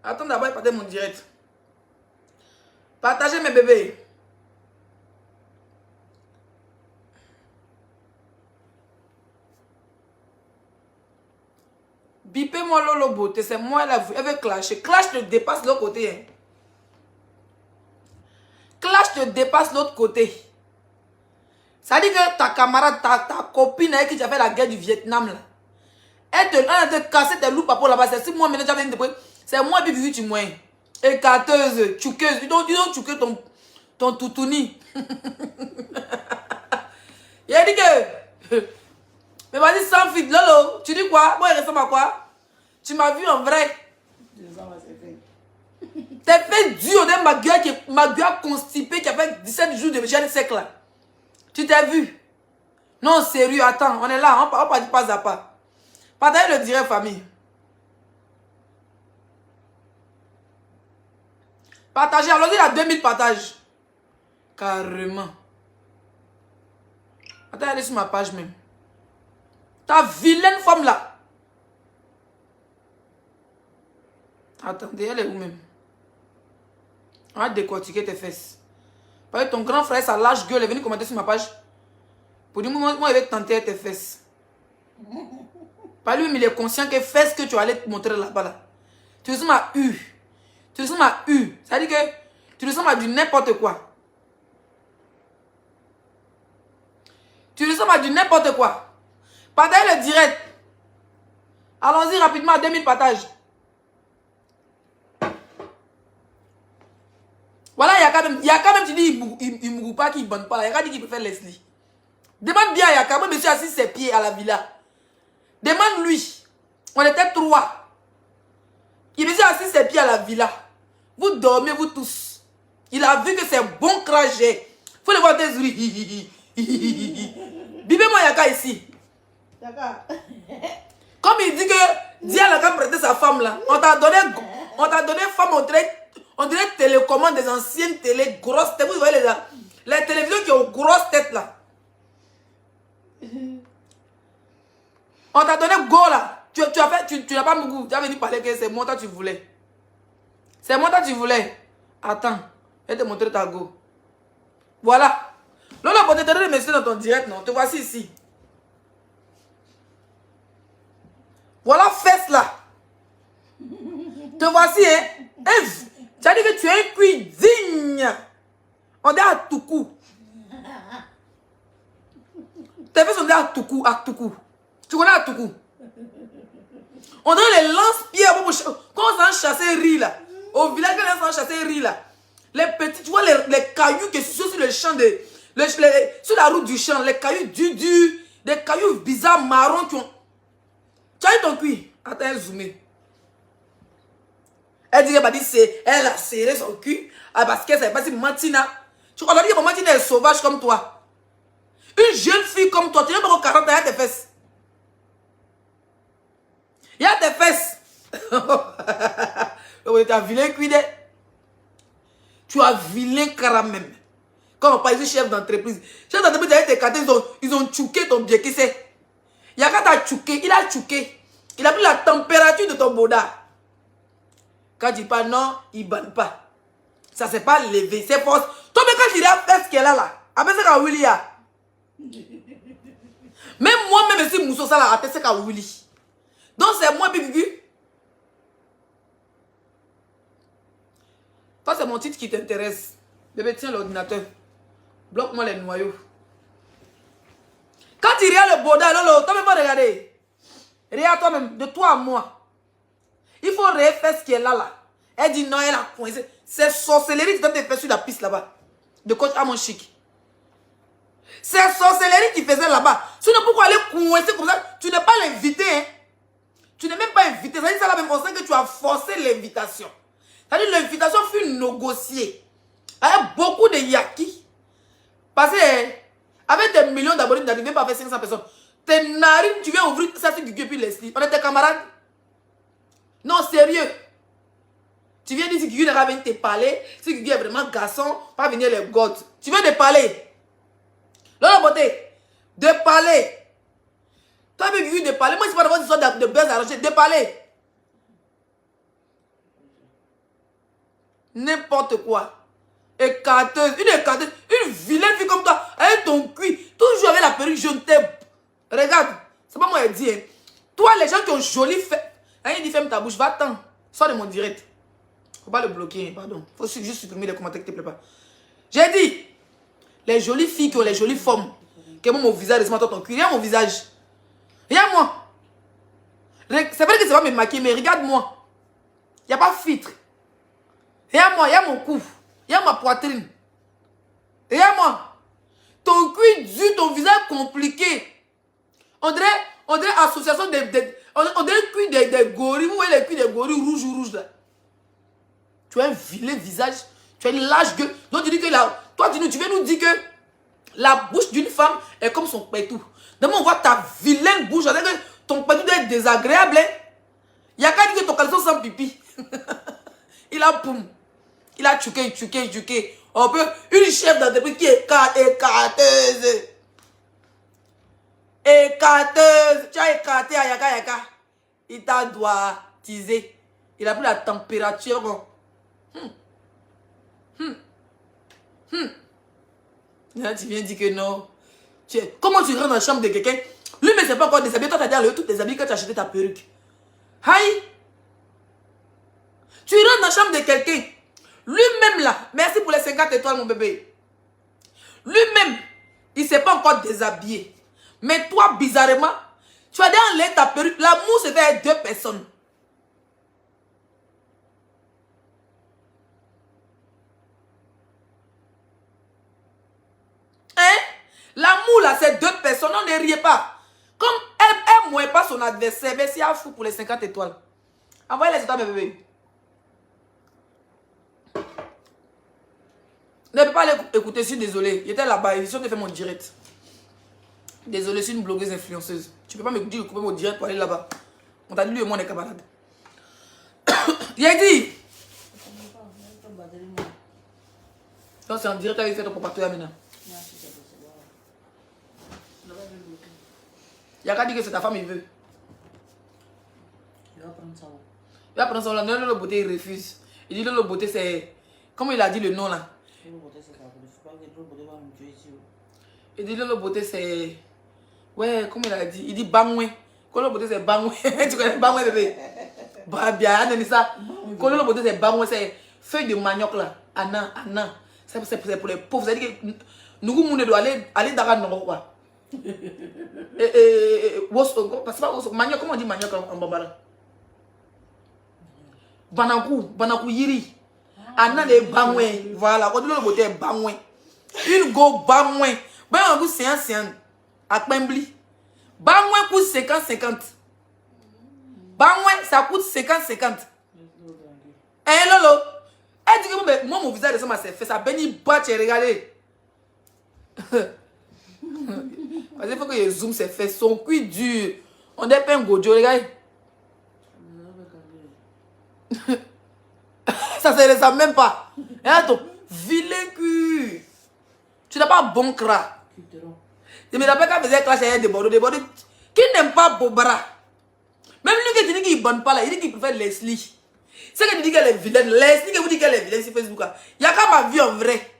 Attends d'abord, partagez mon direct. Partagez mes bébés. Bipez-moi Lolo Beauté, c'est moi elle veut clasher. Clash te dépasse l'autre côté. Hein. Clash te dépasse l'autre côté. Ça dit que ta camarade, ta copine avec qui tu as fait la guerre du Vietnam là. Elle te cassé tes loups papo là-bas. C'est si moi maintenant j'avais une dépôt. C'est moi qui vis tu moins. Écarteuse, tchouqueuse. Ils ont tchouqué ton toutouni. Il a dit que. Mais vas-y, sans fit, Lolo. Tu dis quoi? Moi, il ressemble à quoi? Tu m'as vu en vrai. T'es fait dur de ma gueule constipée qui a fait 17 jours de gel sec là. Tu t'es vu? Non, sérieux, attends, on est là, on parle pas à pas. Partagez le direct, famille. Partagez, allons-y, il y a 2000 partages. Carrément. Attends, allez sur ma page même. Ta vilaine femme là. Attendez, elle est où même? On va décortiquer tes fesses. Parce que ton grand frère, sa lâche gueule, est venu commenter sur ma page. Pour dire, moi, il va tenter tes fesses. Pas lui, mais il est conscient que fesses que tu allais te montrer là-bas. Là. Tu ressembles à U. Tu ressembles à U. Ça veut dire que tu ressembles à du n'importe quoi. Tu ressembles à du n'importe quoi. Partagez le direct. Allons-y rapidement à 2000 partages. Voilà, il y a quand même, tu dis, il ne mourra pas, qu'il ne bonne pas. Il y a quand même qu'il préfère Leslie. Demande bien à Yaka, moi, monsieur assis ses pieds à la villa. Demande-lui. On était 3. Il monsieur assis ses pieds à la villa. Vous dormez, vous tous. Il a vu que c'est bon cracher. Faut le voir des souris. Bibez-moi Yaka ici. Yaka. Comme il dit que Dia n'a qu'à prêter sa femme là. On t'a donné femme, on dirait télécommande des anciennes télé grosses têtes. Vous voyez les télévisions qui ont grosses têtes là. On t'a donné go là. Tu n'as pas mon goût. Tu as venu parler que c'est moi toi tu voulais. C'est moi toi tu voulais. Attends. Je vais te montrer ta go. Voilà. Lola, pour te donner des messages dans ton direct, non. Te voici ici. Voilà fesse là. Te voici, hein. Tu as dit que tu es un cuisine. On est à Toukou. Tes fesses on est à Toukou, Tu connais à Toukou? On dirait les lance-pierres. Quand on s'en chasser riz là. Au village, quand on s'en chasser riz là. Les petits, tu vois les cailloux qui sont sur le champ de. Sur la route du champ, les cailloux durs, des cailloux bizarres, marrons qui ont. Tu as eu ton cul? Attends, elle zoomé. Elle dit elle a serré son cul parce qu'elle ne savait pas si Martina. Tu crois que Martina est sauvage comme toi? Une jeune fille comme toi, tu n'as pas encore 40 ans, il y a tes fesses. Il y a tes fesses. Tu as vilain cuidé. Tu as vilain caramel. Quand on parle de chef d'entreprise, chef d'entreprise, ils ont tchouqué ton bien. Qui c'est? Il y a quand tu as tchouqué, il a tchouqué. Il a pris la température de ton boda. Quand tu parles non, il ne banne pas. Ça ne s'est pas levé, c'est force. Toi, mais quand tu regardes ce qu'elle a là, après c'est qu'à Willy. Même moi-même, si Mousso ça là, c'est qu'à Willy. Donc c'est moi, Bibi. Toi, c'est mon titre qui t'intéresse. Bébé, tiens l'ordinateur. Bloque-moi les noyaux. Quand tu regardes le boda, toi-même, va regarder. Regarde toi-même, de toi à moi. Il faut refaire ce qui est là. Elle dit non, elle a coincé. C'est sorcellerie qui t'a fait sur la piste là-bas. De coach Amon Chic. C'est sorcellerie qui faisait là-bas. Sinon, pourquoi aller coincer comme ça? Tu n'es pas l'invité. Hein? Tu n'es même pas invité. Ça dit ça la même chose que tu as forcé l'invitation. Ça dit l'invitation fut négociée. Avec beaucoup de yakis. Parce que avec des millions d'abonnés, tu n'arrives pas à faire 500 personnes. Tes narines, tu viens ouvrir ça sur Gugu et puis Leslie. On est tes camarades. Non, sérieux. Tu viens dire si Gugu n'a pas venir te parler. Si Gugu est vraiment garçon, pas venir les godes. Tu viens de parler. Là, la beauté. De parler. Toi, Gugu, de parler. Moi, je ne sais pas d'avoir une histoire de buzz arrangé. De parler. N'importe quoi. Écarteuse. Une écarteuse. Une vilaine fille comme toi. Avec ton cul. Toujours avec la perruque jaune. Regarde. C'est pas moi qui dis. Hein. Toi, les gens qui ont joli fait. Il dit ferme ta bouche. Va-t'en. Sors de mon direct. Faut pas le bloquer. Pardon. Faut juste supprimer les commentaires qui te plaisent pas. J'ai dit. Les jolies filles qui ont les jolies formes. Qui ont mon visage. Laisse-moi ton cul. Regarde mon visage. Regarde-moi. C'est vrai que ça va me maquiller. Mais regarde-moi. Il n'y a pas filtre. Regarde-moi. Il y a mon cou. Il y a ma poitrine. Regarde-moi. Ton cul dur, ton visage compliqué. On dirait association on dirait le cul des gorilles. Vous voyez les culs des gorilles rouges là. Tu as un vilain visage. Tu as une large gueule. Donc tu dis que toi tu viens nous dire que la bouche d'une femme est comme son pétou. D'abord on voit ta vilaine bouche. Que ton pétou doit être désagréable. Hein? Il n'y a qu'à dire que ton caleçon sent pipi. Il a poum. Il a tchouké. On peut une chef d'entreprise qui est écarteuse. Écarteuse. Tu as écarté à Yaka. Il t'a droitisé. Il a pris la température. Bon. Là, tu viens dire que non. Comment tu rentres dans la chambre de quelqu'un? Lui, mais c'est pas encore déshabillé. Toi, tu as dit toutes les habits quand tu as acheté ta perruque. Aïe! Tu rentres dans la chambre de quelqu'un. Lui-même là, merci pour les 50 étoiles, mon bébé. Lui-même, il ne s'est pas encore déshabillé. Mais toi, bizarrement, tu as dit enlever ta perruque. L'amour, c'est fait 2 personnes. Hein? L'amour là, c'est 2 personnes. On ne riez pas. Comme elle ne mouille pas son adversaire, mais c'est à fou pour les 50 étoiles. Envoyez les étoiles, mes bébés. Ne peux pas aller écouter, je suis désolé. J'étais là-bas, ils ont fait mon direct. Désolé, je suis une blogueuse influenceuse. Tu peux pas me dire de couper mon direct pour aller là-bas. On t'a dit lui et moi on est camarades. J'ai dit. Donc c'est en direct avec ton partenaire maintenant. Il y a qu'à dire que c'est ta femme, il veut. Il va prendre ça. Il va prendre ça. Non, le beauté, il refuse. Il dit le beauté, c'est. Comment il a dit le nom là? Il dit le beauté, c'est. Ouais, comment il a dit? Il dit bangouin. Quand le beauté, c'est bangouin. Tu connais bangouin, bébé? Bah, bien, on ça. Quand le beauté, c'est bangouin, c'est feuille de manioc là. Anan. C'est pour les pauvres. Ça dit que nous, on doit aller dans la nord, quoi. Parce que manioc, comment on dit manioc en bambara? Banakou yiri. Anan de bangouin. Voilà, quand le beauté est bangouin. Une go bangouin. Ben, on vous c'est à Pembli. Bangouin coûte 50-50. Bangouin, ça coûte 50-50. Hein, Lolo? Elle dit que moi, mon visage de ça, c'est fait. Ça béni battre et regarder. Parce qu'il faut que je zoom, c'est fait. Son cul dur. On n'est pas un gojo, les gars. Ça ne se ressemble même pas. Hein, ton vilain cul. Tu n'as pas bon cras. Je me rappelle quand faisait clash avec des bordeaux. Qui n'aime pas Bobara? Même lui qui dit qu'il ne bonne pas là, il dit qu'il préfère Leslie. C'est que tu dis qu'elle est vilaine. Leslie que vous dites qu'elle est vilaine sur Facebook. Il y a qu'à ma vie en vrai.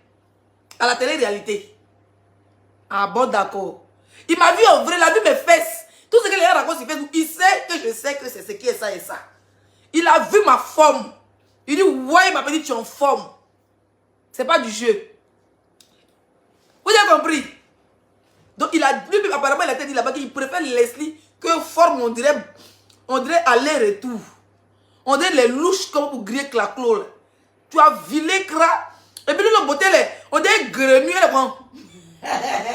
À la télé-réalité. Ah bon, d'accord. Il m'a vu en vrai, il a vu mes fesses. Tout ce que les gens racontent sur Facebook, il sait que je sais que c'est ce qui est ça et ça. Il a vu ma forme. Il dit, ouais, ma petite, tu es en forme. C'est pas du jeu. Vous avez compris? Donc, lui, apparemment, il a dit là-bas qu'il préfère Leslie que forme, on dirait aller-retour. On dirait les louches comme pour griller claclo. Tu as vilé cras. Et puis, le beauté, on dirait grenu.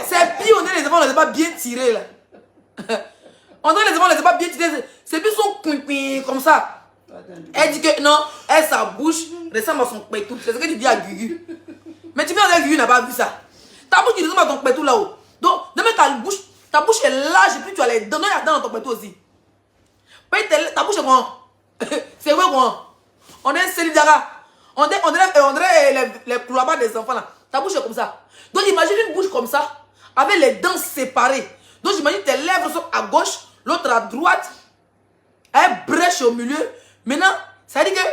C'est pire, on dirait les enfants, on ne les a pas bien tirés. Là. On dirait les enfants, on ne les a pas bien tirés. C'est plus son coin comme ça. Elle dit que non, sa bouche ressemble à son pétou. C'est ce que tu dis à Gugu. Mais tu viens avec Gugu, n'a pas vu ça. Ta bouche, tu ressemble à ton pétou là-haut. Donc, demain, ta bouche est large et puis tu as les dents dans ton pétou aussi. Ta bouche est grand. C'est vrai grand. On est Célidara. On dirait les cloibas des enfants là. Ta bouche est comme ça. Donc, imagine une bouche comme ça, avec les dents séparées. Donc, j'imagine tes lèvres sont à gauche, l'autre à droite. Elle brèche au milieu. Maintenant, ça veut dire que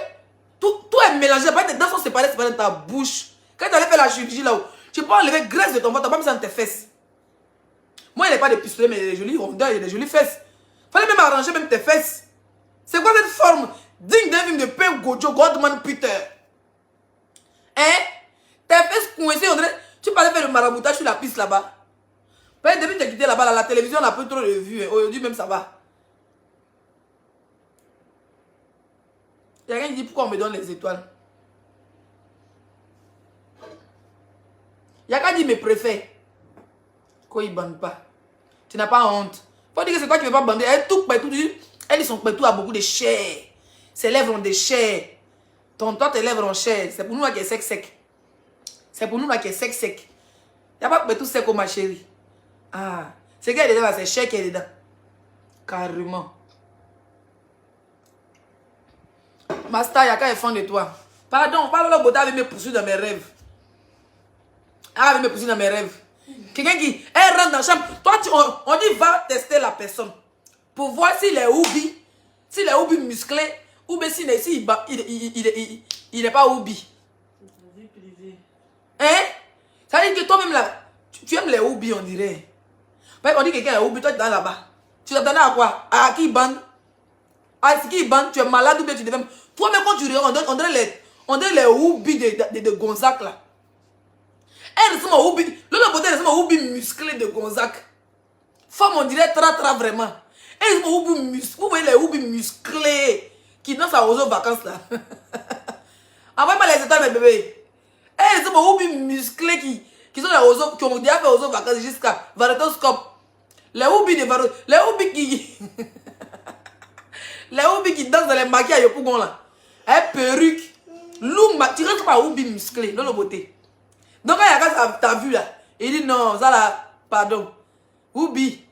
tout est mélangé. Tes dents sont séparées. séparer dans ta bouche. Quand tu allais faire la chirurgie là-haut, tu peux enlever graisse de ton ventre, pas mis ça dans tes fesses. Moi, il n'y a pas de pistolet, mais il y a des jolies rondeurs, il y a des jolies fesses. Fallait même arranger même tes fesses. C'est quoi cette forme digne d'un film de Père Gojo, Godman Peter? Hein? Tes fesses coincées, on dirait, tu parlais faire le maraboutage sur la piste là-bas. Depuis que tu as quitté là-bas, la télévision n'a pas trop de vues. Aujourd'hui même, ça va. Il y a quelqu'un qui dit pourquoi on me donne les étoiles. Il y a quelqu'un qui me préfère. Quoi, il ne bande pas. Tu n'as pas honte. Faut dire que c'est toi qui ne veux pas bander. Elle tout partout. Elle, sont partout à beaucoup de chair. Ses lèvres ont des chairs. Toi, tes lèvres ont chair. C'est pour nous là qui est sec. C'est pour nous là qui est sec. Il n'y a pas partout sec comme ma chérie. Ah. C'est qu'elle est dedans, c'est chair qui est dedans. Carrément. Master, il y a qu'un fan de toi. Pardon, le beauté avec mes poursuivre dans mes rêves. Avec mes poursuivre dans mes rêves. Quelqu'un qui elle rentre dans la chambre. Toi, on dit va tester la personne. Pour voir s'il est oubi. S'il est oubi musclé. Ou bien s'il n'est pas oubi. Hein? Ça veut dire que toi-même là, tu aimes les oubi, on dirait. On dit que quelqu'un est oubi, toi tu es là-bas. Tu t'attendais à quoi? À qui bande? À qui bande? Tu es malade ou bien tu deviens. Toi-même quand tu regardes, on dirait les oubi de Gonzac là. Elle ressemble au oubi. L'autre beauté ressemble au oubi musclé de Gonzac. Femme, on dirait tra vraiment. Elle ressemble au oubi musclé. Vous voyez les oubi musclés qui dansent à aux vacances là. Envoyez-moi les étoiles, mes bébés. Elle ressemble au oubi musclés qui sont les oiseaux, qui ont déjà fait aux vacances jusqu'à Varetoscope. Les oubi de Varetoscope. Les oubi qui. Les oubi qui dansent dans les maquillages pour gon là. Elle perruque. Loum, tu rentres pas oubi musclé. L'autre beauté. Donc, quand il y a t'as vu là, il dit non, ça là, pardon. Oubi.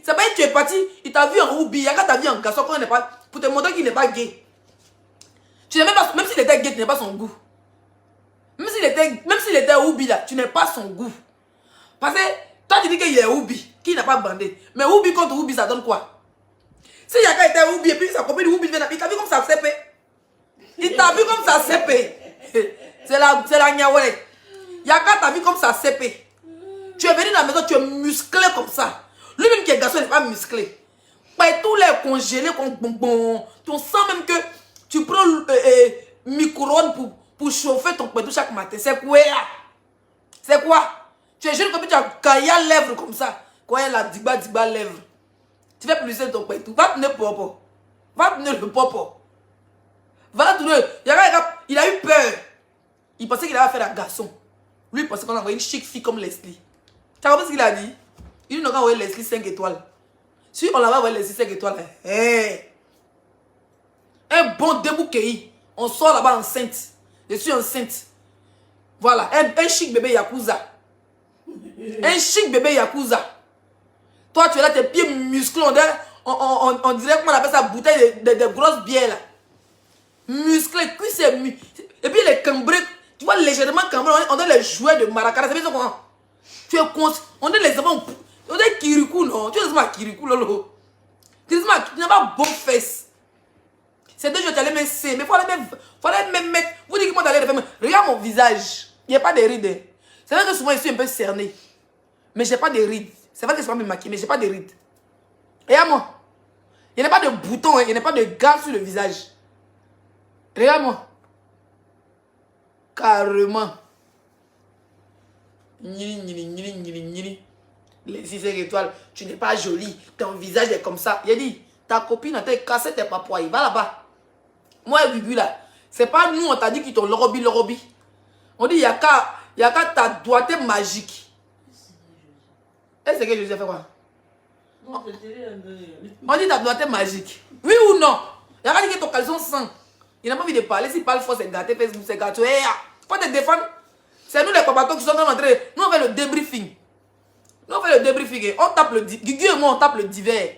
C'est pas que tu es parti, il t'a vu en oubi. Il y a quand t'as vu en garçon, quand il n'est pas. Pour te montrer qu'il n'est pas gay. Tu n'es même pas. Même s'il était gay, tu n'es pas son goût. Même s'il était oubi là, tu n'es pas son goût. Parce que toi tu dis qu'il est oubi, qu'il n'a pas bandé. Mais oubi contre oubi, ça donne quoi? Si il y a quand il était oubi et puis sa copine oubi vient, il t'a vu comme ça CP. Il t'a vu comme ça CP. C'est la niawele. Yaka t'a vu comme ça, CP. Tu es venu dans la maison, tu es musclé comme ça. Lui-même qui est garçon, il n'est pas musclé. Tous les congelés, tu sens même que tu prends micro-ondes pour chauffer ton pétou chaque matin. C'est quoi? C'est quoi? Tu es jeune comme tu as caillé lèvres comme ça. Quoi, la diba lèvres. Tu fais plus de ton pétou. Va tenir popo. Va tenir le popo. Va tenir. Il a eu peur. Il pensait qu'il allait faire un garçon. Lui, il pensait qu'on envoyait une chic fille comme Leslie. Tu as compris ce qu'il a dit? Il dit qu'on a envoyé Leslie 5 étoiles. Si on l'avait envoyé Leslie 5 étoiles, un bon débouquet. On sort là-bas enceinte. Je suis enceinte. Voilà, un chic bébé Yakuza. Un chic bébé Yakuza. Toi, tu es là, tes pieds musclés. On dirait comment on appelle ça, bouteille de grosses bières là. Musclés, cuisses et puis les cambrés. Tu vois légèrement cambrés, on a les jouets de maracana. C'est bien ça comment? Tu es conscient. On a les enfants. On a Kirikou, non? Tu es à Kirikou, lolo. Tu n'as pas bon fesses. C'est 2 jours, tu allais me serrer. Mais il fallait même mettre. Vous dites comment t'allais le faire. Regarde mon visage. Il n'y a pas de rides. C'est vrai que souvent, je suis un peu cerné. Mais je n'ai pas de rides. C'est vrai que je ne suis pas me maquiller, mais je n'ai pas de rides. Regarde-moi. Il n'y a pas de boutons, il n'y a pas de gants sur le visage. Regarde-moi. Carrément. Les 6 étoiles, tu n'es pas jolie. Ton visage est comme ça. Il a dit, ta copine a cassé tes papouilles. Va là-bas. Moi et Bibi là, c'est pas nous, on t'a dit qu'ils t'ont lorobi. On dit, il y a qu'à ta doigté magique. Et c'est que Joseph fait quoi? On dit ta doigté magique. Oui ou non? Il y a qu'à dire que ton caleçon sent. Il n'a pas envie de parler. S'il parle fort, c'est gâté. Facebook, c'est gâté. Faut te défendre. C'est nous les papatos qui sont en train. Nous on fait le débriefing. On tape le Guigui et moi on tape le divers.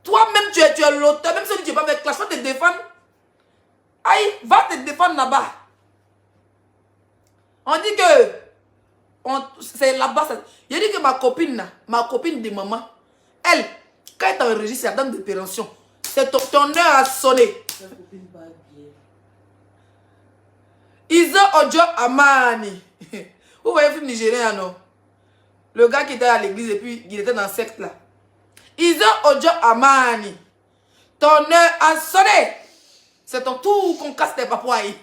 Toi-même tu es l'auteur. Même si tu n'es pas avec classe, faut te défendre. Aïe, va te défendre là-bas. On dit que c'est là-bas. Il dit que ma copine de maman, elle, quand elle t'enregistre, c'est la dame de pérention. C'est ton heure à sonner. Ojo Amani. Vous voyez le film nigérien, non? Le gars qui était à l'église et puis il était dans le secte là. Izo Ojo Amani. Ton heure a sonné. C'est ton tour qu'on casse tes papouailles.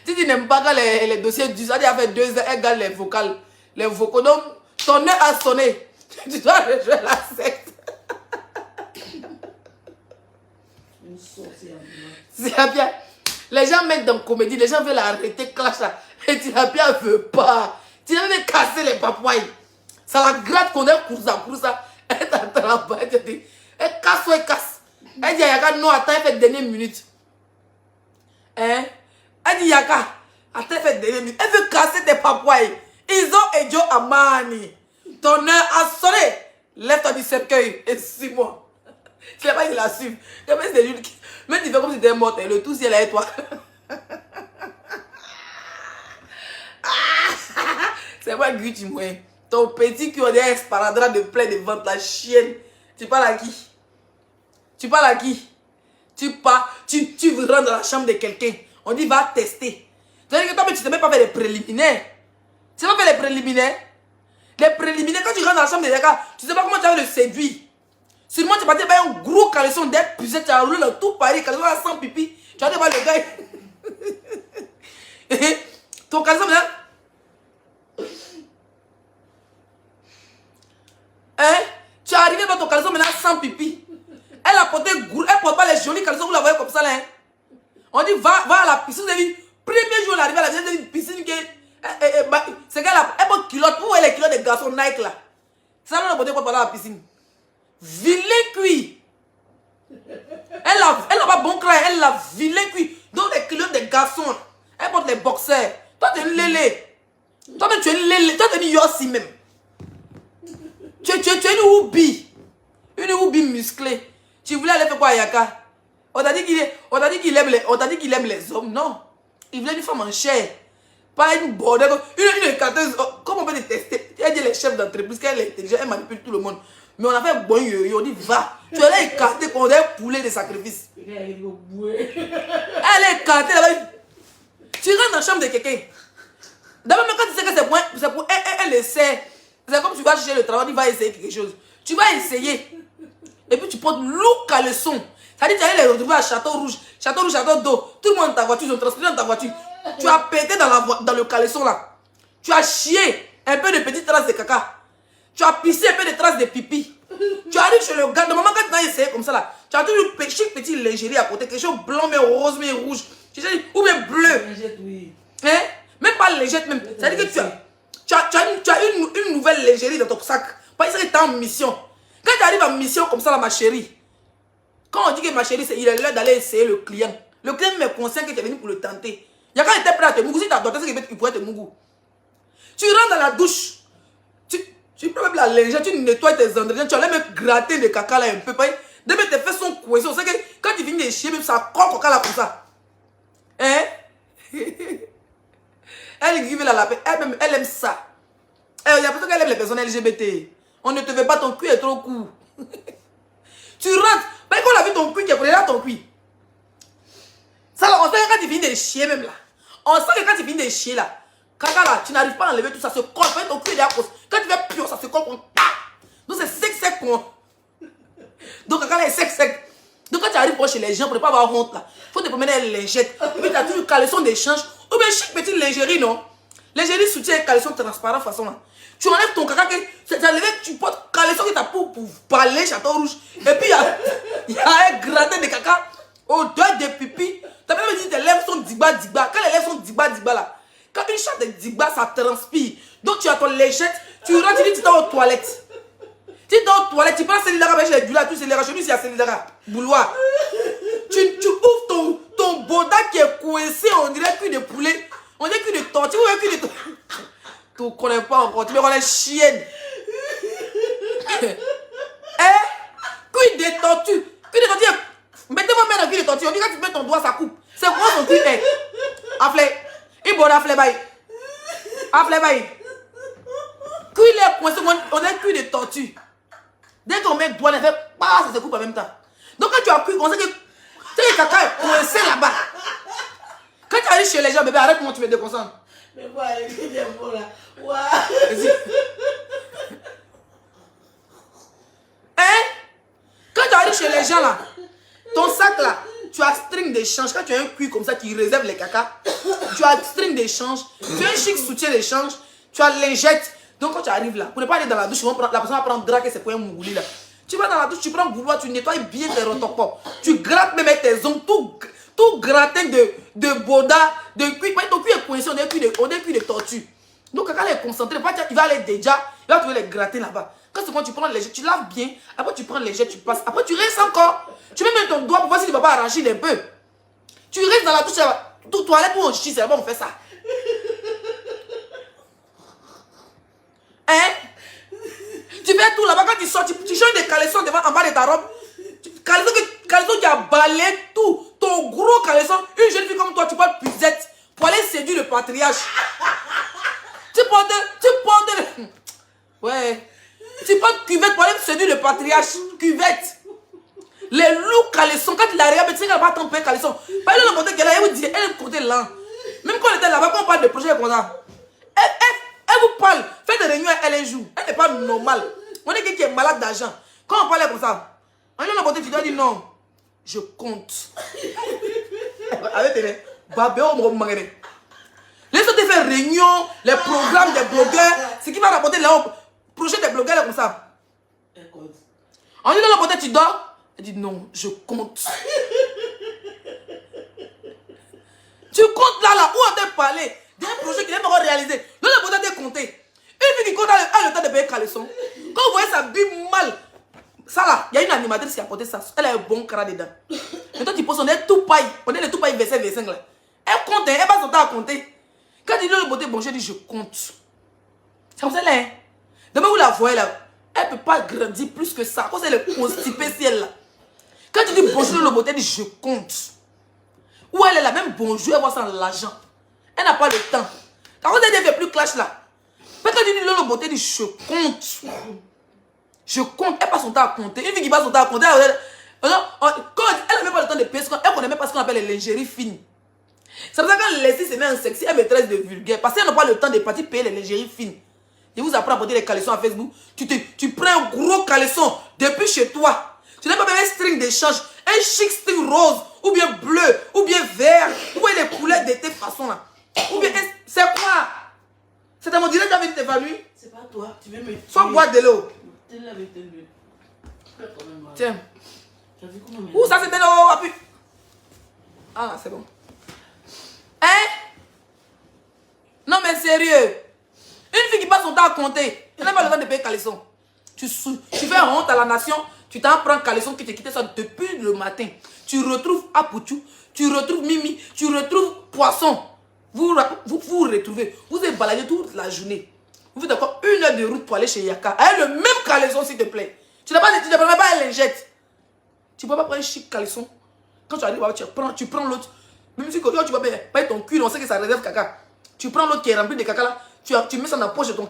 Si tu n'aimes pas quand les dossiers du ça, il a fait 2 heures, égale les vocales. Les vocaux. Donc, ton heure a sonné. Tu dois rejoindre la secte. C'est bien. Les gens mettent dans la comédie, les gens veulent arrêter clash là. Et Tilapia ne veut pas. Tilapia veut casser les papouailles. Ça la gratte qu'on est pour ça. Elle t'attend là-bas. Elle dit, elle casse ou elle casse. Elle dit, Yaka, non, attends, elle fait dernière minute. Hein? Elle dit, Yaka, attends, elle fait dernière minute. Elle veut casser tes papouailles. Izo et Joe Amani. Ton heure a sonné. Lève-toi du cercueil et suis-moi. C'est pas qu'il la suive. Même tu fais comme si tu étais morte. Le tout ciel est toi. C'est moi Gucci, moi. Ton petit cul, on est esparadrap de plein de ventre, la chienne. Tu parles à qui? Tu parles à qui? Tu rentres dans la chambre de quelqu'un. On dit va tester. C'est-à-dire que toi, tu ne sais même pas faire les préliminaires. Tu ne sais pas faire les préliminaires. Les préliminaires, quand tu rentres dans la chambre de quelqu'un, tu ne sais pas comment tu vas le séduire. Sûrement, tu vas dire un gros caleçon d'être puissant, tu as roulé dans tout Paris, caleçon là sans pipi. Tu vas dire le gars. Ton caleçon là. Hein? Tu es arrivé dans ton caleçon maintenant sans pipi. Elle a porté, elle porte pas les jolis caleçons, vous la voyez comme ça là. Hein? On dit va à la piscine, vous avez vu, premier jour elle arrive à la piscine, une piscine qui c'est qu'elle porte culotte, vous voyez les culottes des garçons Nike là. Ça là, on porte pas dans la piscine. Vilain cuit. Elle a pas bon cran, elle a vilain cuit. Donc les culottes des garçons, elle porte les boxers. Toi tu es une lélé. Toi tu es une lélé, toi tu es une yossi même. Tu es une oubi. Une oubi musclée. Tu voulais aller faire quoi à Yaka? On t'a dit qu'il aime les hommes, non. Il voulait une femme en chair. Pas une bordelle. Une écarteuse. Comment on peut détester? Elle dit les chefs d'entreprise, qu'elle est intelligente, elle manipule tout le monde. Mais on a fait bon yo-yo, on dit va. Tu es là écarté comme un poulet de sacrifice. Elle est écartée là-bas. Tu rentres dans la chambre de quelqu'un. D'abord, quand tu sais que c'est pour elle essaie. C'est comme tu vas chercher le travail, tu vas essayer quelque chose. Tu vas essayer. Et puis tu portes lourd caleçon. Ça dit que tu allais les retrouver à Château Rouge, Château d'eau. Tout le monde dans ta voiture, ils ont transporté dans ta voiture. Tu as pété dans le caleçon là. Tu as chié un peu de petites traces de caca. Tu as pissé un peu de traces de pipi. Tu arrives chez le gars, normalement quand tu as essayé comme ça là, tu as toujours une petite lingerie à côté, quelque chose blanc, mais rose, mais rouge. Ou bien bleu. Hein? Même pas légère même. C'est-à-dire que tu as une nouvelle lingerie dans ton sac. Parce que tu es en mission. Quand tu arrives en mission comme ça là, ma chérie, quand on dit que ma chérie, il est l'heure d'aller essayer le client. Le client me conscient que tu es venu pour le tenter. Il y a quand il était prêt à te mougou, si tu as tenté, c'est qu'il pourrait te mougou. Tu rentres dans la douche. Tu prends même la lingère, tu nettoies tes ingrédients, tu allais même gratter le caca là un peu. Dès que tes fesses sont coincées, on sait que quand tu finis de chier, même ça colle caca là comme ça. Hein? Elle grive la paix, elle aime ça. Il y a personne qu'elle aime les personnes LGBT. On ne te veut pas, ton cul est trop court. Tu rentres, mais quand on a vu ton cul qui est collé là, ton cul. Ça là, on sait que quand tu finis de chier même là. On sait que quand tu finis de chier là, caca là, tu n'arrives pas à enlever tout ça, se colle. Ton cul est là. Quand tu fais pire, ça se colle comme ça. Donc c'est sec. Donc caca là est sec. Donc quand tu arrives chez les gens, pour ne pas avoir honte là, il faut te promener les lingettes. Et puis tu as toujours caleçon d'échange. Ou bien chic petite lingerie, non? Lingerie soutien caleçon transparent façon là. Tu enlèves ton caca, tu portes caleçon qui t'a pour parler Château Rouge. Et puis il y a un gratin de caca, odeur de pipi. Tu as même dit que tes lèvres sont digba. Quand les lèvres sont digba là, quand une chatte de digba, ça transpire. Donc tu as ton lingette, tu rentres, tu es aux toilettes. Tu es aux toilettes, tu prends Célidara, mais j'ai du là, tout Célidara. Chez nous, c'est à Célidara, bouloir. Tu ouvres ton boda qui est coincé, on dirait cul de poulet. On dirait cul de tortue, ou un cul de tortue. Tu ne connais pas encore, tu me connais chienne. Hein? Cul de tortue. Cul de tortue. Mettez-moi main dans cul de tortue. On dit quand tu mets ton doigt, ça coupe. C'est quoi ton cul est? Afflé. Il bon afflé bail. Afflé bail. Cul est coincé, on a cul de tortue. Dès qu'on met le doigt, ça se coupe en même temps. Donc quand tu as cul, on sait que le caca est coincé là-bas. tu arrives chez les gens, bébé, arrête-moi, tu me déconcentres. Mais quoi, avec des mots là. Waouh. Hein? Quand tu arrives chez les gens là, ton sac là, tu as string d'échange. Quand tu as un cuir comme ça qui réserve les cacas, tu as string d'échange, tu as un chic soutien d'échange, tu as lingette. Donc quand tu arrives là, pour ne pas aller dans la douche, la personne va prendre drap et c'est pour un mougouli là. Tu vas dans la douche, tu prends bouloir, tu nettoies bien tes rotopos. Tu grattes même avec tes ongles, tout gratté de boda, de cuir. Ton cuir est coincé, on est cuir de tortue. Donc quand elle est concentrée, il va aller déjà, il va trouver les gratter là-bas. Quand c'est quand tu prends les jets, tu laves bien, après tu prends les jets, tu passes, après tu restes encore. Tu mets même ton doigt pour voir s'il ne va pas arracher un peu. Tu restes dans la douche, tout toilette où on chie, c'est là-bas on fait ça. Hein? Tu fais tout là-bas, quand tu sors, tu changes des caleçons devant en bas de ta robe. Caleçon qui a balayé tout. Ton gros caleçon, une jeune fille comme toi, tu portes pusette pour aller séduire le patriarche. Tu portes ouais. Tu portes cuvette pour aller séduire le patriarche. Cuvette. Les loups caleçons, quand il arrive, tu sais qu'elle va t'empêcher caleçon. Par exemple, le côté qu'elle a, elle vous dit, elle est le côté lent. Même quand on était là-bas, quand on parle de projet comme ça, elle vous parle, fait des réunions, elle un jour. Elle n'est pas normale. On est quelqu'un qui est malade d'argent. Quand on parlait comme ça, on est dans la beauté, tu dois dire non, je compte. Avec tes babé, on me remarque. Les autres fait réunion, les programmes des blogueurs, ce qui va rapporter là, projet des blogueurs là comme ça. Elle compte. On est dans la beauté, tu dors. Elle dit non, je compte. Tu comptes là, où on t'a parlé d'un projet qui n'est pas encore réalisé. Là, la beauté t'a compté. Une fille qui compte a le temps de payer caleçon. Quand vous voyez ça bille mal, ça là, il y a une animatrice qui a porté ça. Elle a un bon cara dedans. Maintenant, tu poses, on est tout paille. On est les tout paille verset 25 là. Elle compte, elle passe son temps à compter. Quand il dit le beauté, bon, je dis je compte. C'est comme ça là. Demain, vous la voyez là. Elle ne peut pas grandir plus que ça. Quand elle est constipée, si elle là. Quand tu dis bonjour le beauté, elle dit je compte. Ou elle est là, même bonjour, elle voit ça dans l'argent. Elle n'a pas le temps. Quand elle ne fait plus clash là. Quand tu dis le beauté, elle dit je compte. Je compte. Elle passe son temps à compter. Une fille qui passe son temps à compter, quand elle n'a même pas le temps de payer, elle ne connaît même pas ce qu'on appelle les lingeries fines. C'est pour ça que quand Leslie se met en sexy, elle maîtrise de vulgaire. Parce qu'elle n'a pas le temps de partir payer les lingeries fines. Et vous apprend à porter les caleçons à Facebook. Tu prends un gros caleçon depuis chez toi. Tu n'as pas même un string d'échange. Un chic string rose, ou bien bleu, ou bien vert. Ou bien les couleurs de tes façons là. Ou bien, c'est quoi? C'est à mon direct avec tes familles. C'est pas toi, tu veux me tuer. Soit boire de l'eau. T'es là avec tes deux. Tiens. T'as vu comment Où ça c'était l'eau? Ah, c'est bon. Hein? Non mais sérieux. Une fille qui passe son temps à compter, elle n'a pas le temps de payer caleçon. Tu fais honte à la nation, tu t'en prends caleçon qui te quittait ça depuis le matin. Tu retrouves Apoutou, tu retrouves Mimi, tu retrouves Poisson. Vous retrouvez, vous êtes baladé toute la journée. Vous faites encore 1 heure de route pour aller chez Yaka. Avec le même caleçon s'il te plaît. Tu ne prends pas un lingette. Tu ne peux pas prendre un chic caleçon. Quand tu arrives, tu prends l'autre. Même si tu vas payer ton cul, on sait que ça réserve caca. Tu prends l'autre qui est rempli de caca là. Tu mets ça dans la poche de ton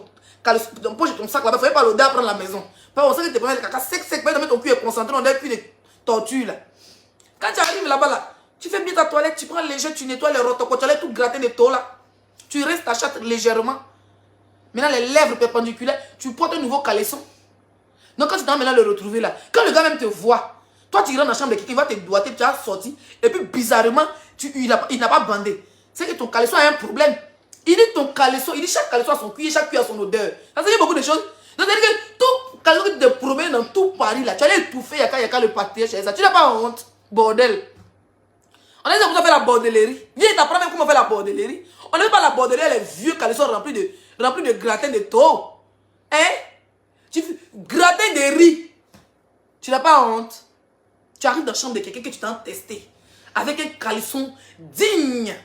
sac là-bas. Il ne faut pas l'odeur à prendre à la maison. On sait que tu prends le caca sec, ton cul est concentré, on a un cul de tortue là. Quand tu arrives là-bas là, tu fais bien ta toilette, tu prends léger, tu nettoies les rotocos, tu allais tout gratter les taux là. Tu restes ta chatte légèrement. Maintenant les lèvres perpendiculaires, tu portes un nouveau caleçon. Donc quand tu t'en maintenant le retrouver là, quand le gars même te voit, toi tu rentres dans la chambre de quelqu'un, il va te doiter, tu as sorti, et puis bizarrement, il n'a pas bandé. C'est que ton caleçon a un problème. Il dit ton caleçon, il dit chaque caleçon a son cuir, chaque cuir a son odeur. Ça veut dire beaucoup de choses. Donc c'est-à-dire que tout caleçon que tu te promènes dans tout Paris là, tu allais étouffer Yaka le patriarche chez ça. Tu n'as pas honte, bordel. On a dit comment faire la bordellerie. Viens t'apprendre même comment faire la bordellerie. On n'a pas la bordellerie, les vieux caleçons remplis de gratins de taux. Hein? Tu fais gratin de riz. Tu n'as pas honte. Tu arrives dans la chambre de quelqu'un que tu t'as testé. Avec un caleçon digne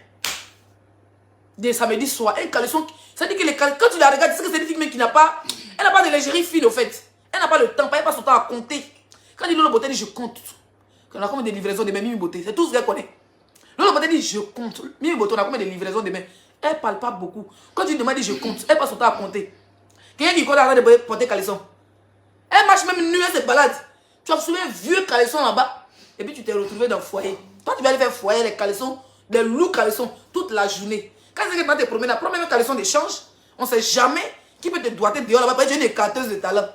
de samedi soir. Un caleçon. Ça dit que les caleçons, quand tu la regardes, c'est que c'est une fille qui n'a pas. Elle n'a pas de lingerie fine au fait. Elle n'a pas le temps, elle n'a pas son temps à compter. Quand il dit Lolo Beauté, dit je compte. On a combien de livraisons demain, Mimi Beauté. C'est tout ce qu'elle connaît. Lolo Beauté dit je compte. Mimi Beauté, on a combien de livraisons demain. Elle ne parle pas beaucoup. Quand tu demandes, dit je compte. Elle passe son temps à compter. Quelqu'un qui compte arrête de porter caleçon. Elle marche même nuit, elle se balade. Tu as soulevé un vieux caleçon là-bas. Et puis tu t'es retrouvé dans le foyer. Toi, tu vas aller faire foyer, les caleçons. Des lourds caleçons toute la journée. Quand c'est que tu vas te promener, prends même un caleçon d'échange. On ne sait jamais qui peut te doiter dehors là-bas. Après, tu es une écarteuse de talent.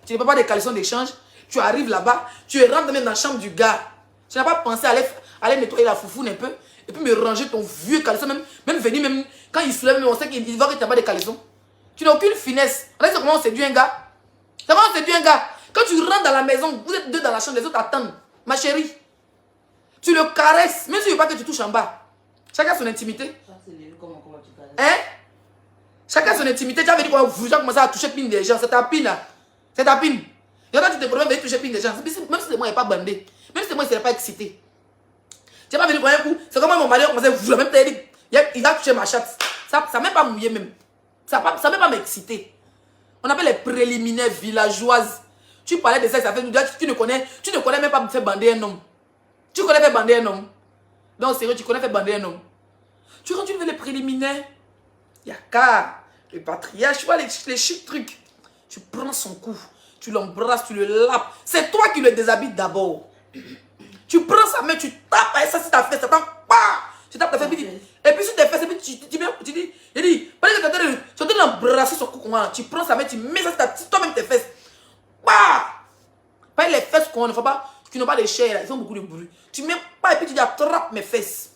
Tu ne peux pas des caleçons d'échange. Tu arrives là-bas, tu rentres même dans la chambre du gars. Tu n'as pas pensé à aller nettoyer la foufoune un peu et puis me ranger ton vieux caleçon. Même venir, même quand il se lève, on sait qu'il va que tu n'as pas de caleçon. Tu n'as aucune finesse. C'est comment on séduit un gars. C'est comment on séduit un gars. Quand tu rentres dans la maison, vous êtes deux dans la chambre, les autres attendent. Ma chérie, tu le caresses, même si tu ne veux pas que tu touches en bas. Chacun son intimité. Comment tu caresses? Hein? Chacun son intimité. Tu as dit quoi? Vous avez commencé à toucher pine des gens. C'est ta pine là. C'est ta pine. Et quand tu te promets de toucher pine des gens, même si moi, il n'est pas bandé. Même si moi, il ne serait pas excité. Tu n'as pas venu pour un coup. C'est comme mon mari a commencé à vous. Même il a touché ma chatte. Ça ne m'a pas mouillé même. Ça ne m'a pas m'exciter. On appelle les préliminaires villageoises. Tu parlais de ça, ça fait tu ne connais même pas faire bander un homme. Tu connais faire bander un homme. Donc sérieux, tu connais faire bander un homme. Tu quand tu fais les préliminaires, il y a qu'à le patriarche, tu vois les chic trucs. Tu prends son cou, tu l'embrasses, tu le lapes. C'est toi qui le déshabites d'abord. Tu prends sa main, tu tapes et ça c'est ta fesse, ça t'en pas. Tu tapes ta fesse, et puis sur tes fesses, et puis tu dis, il dit, pendant que tu es en train d'embrasser son cou, tu prends sa main, tu mets ça sur toi-même tes fesses. Pas les fesses qu'on ne fait pas, qui n'ont pas de chair, ils ont beaucoup de bruit. Tu mets pas et puis tu dis attrape mes fesses.